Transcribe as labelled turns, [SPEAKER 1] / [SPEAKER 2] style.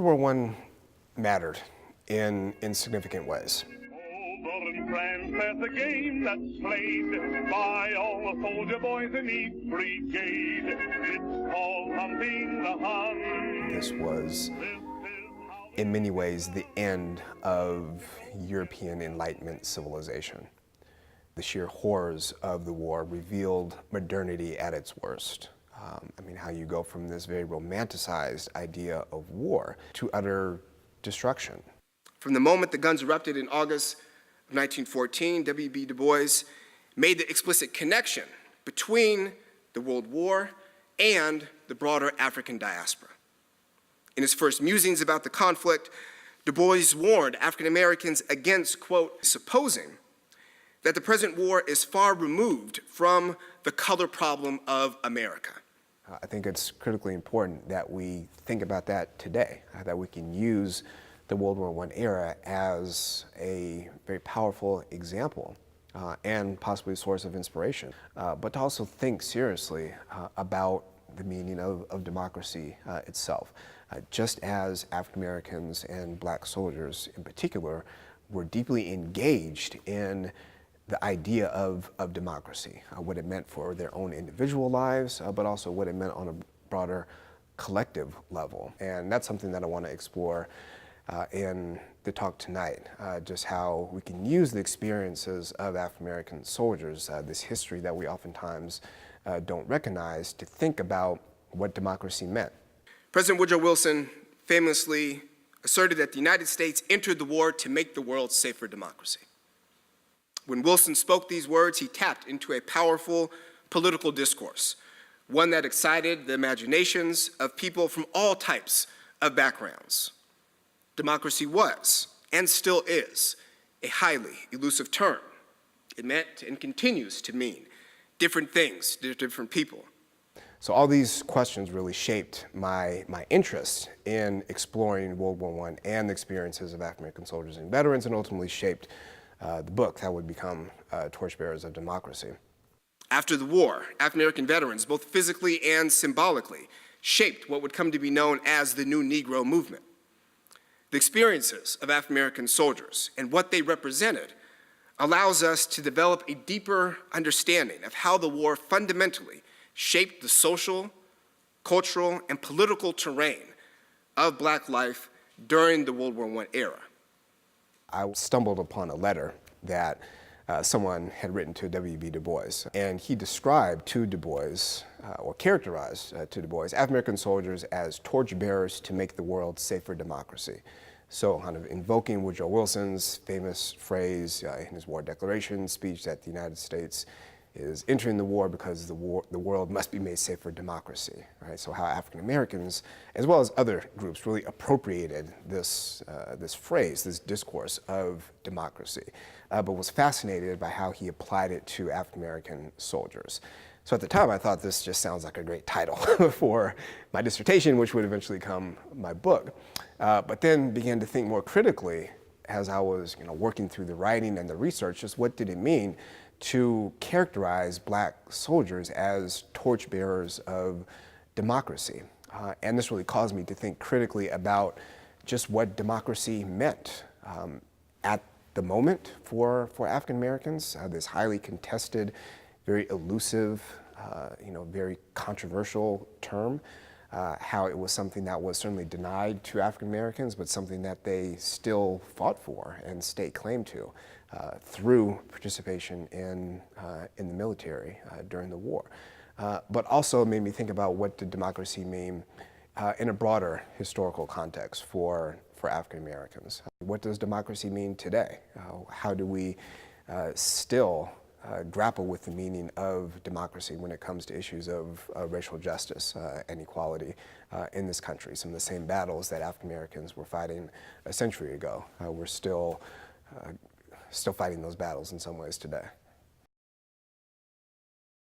[SPEAKER 1] World War I mattered in significant ways.
[SPEAKER 2] France, there's a game that's played by all the soldier boys in each brigade. It's called hunting the Hun.
[SPEAKER 1] This was, in many ways, the end of European Enlightenment civilization. The sheer horrors of the war revealed modernity at its worst. How you go from this very romanticized idea of war to utter destruction.
[SPEAKER 3] From the moment the guns erupted in August of 1914, W.E.B. Du Bois made the explicit connection between the World War and the broader African diaspora. In his first musings about the conflict, Du Bois warned African Americans against, quote, supposing that the present war is far removed from the color problem of America.
[SPEAKER 1] I think it's critically important that we think about that today, that we can use the World War I era as a very powerful example and possibly a source of inspiration, but to also think seriously about the meaning of democracy itself. Just as African Americans and black soldiers in particular were deeply engaged in the idea of democracy, what it meant for their own individual lives, but also what it meant on a broader collective level. And that's something that I want to explore in the talk tonight, just how we can use the experiences of African American soldiers, this history that we oftentimes don't recognize, to think about what democracy meant.
[SPEAKER 3] President Woodrow Wilson famously asserted that the United States entered the war to make the world safe for democracy. When Wilson spoke these words, he tapped into a powerful political discourse, one that excited the imaginations of people from all types of backgrounds. Democracy was, and still is, a highly elusive term. It meant and continues to mean different things to different people.
[SPEAKER 1] So all these questions really shaped my interest in exploring World War I and the experiences of African American soldiers and veterans, and ultimately shaped the book that would become Torchbearers of Democracy.
[SPEAKER 3] After the war, African American veterans, both physically and symbolically, shaped what would come to be known as the New Negro Movement. The experiences of African American soldiers and what they represented allows us to develop a deeper understanding of how the war fundamentally shaped the social, cultural, and political terrain of black life during the World War I era.
[SPEAKER 1] I stumbled upon a letter that someone had written to W.E.B. Du Bois, and he described to Du Bois, or characterized to Du Bois, African American soldiers as torchbearers to make the world safe for democracy. So kind of invoking Woodrow Wilson's famous phrase in his war declaration speech that the United States is entering the war because the world must be made safe for democracy, right? So how African Americans, as well as other groups, really appropriated this phrase, this discourse of democracy, but was fascinated by how he applied it to African American soldiers. So at the time, I thought this just sounds like a great title for my dissertation, which would eventually become my book. But then began to think more critically as I was working through the writing and the research, just what did it mean to characterize black soldiers as torchbearers of democracy. And this really caused me to think critically about just what democracy meant at the moment for African Americans, this highly contested, very elusive, very controversial term, how it was something that was certainly denied to African Americans, but something that they still fought for and state claim to through participation in the military during the war. But also made me think about what did democracy mean in a broader historical context for African Americans. What does democracy mean today? How do we still grapple with the meaning of democracy when it comes to issues of racial justice and equality in this country? Some of the same battles that African Americans were fighting a century ago, we're still fighting those battles in some ways today.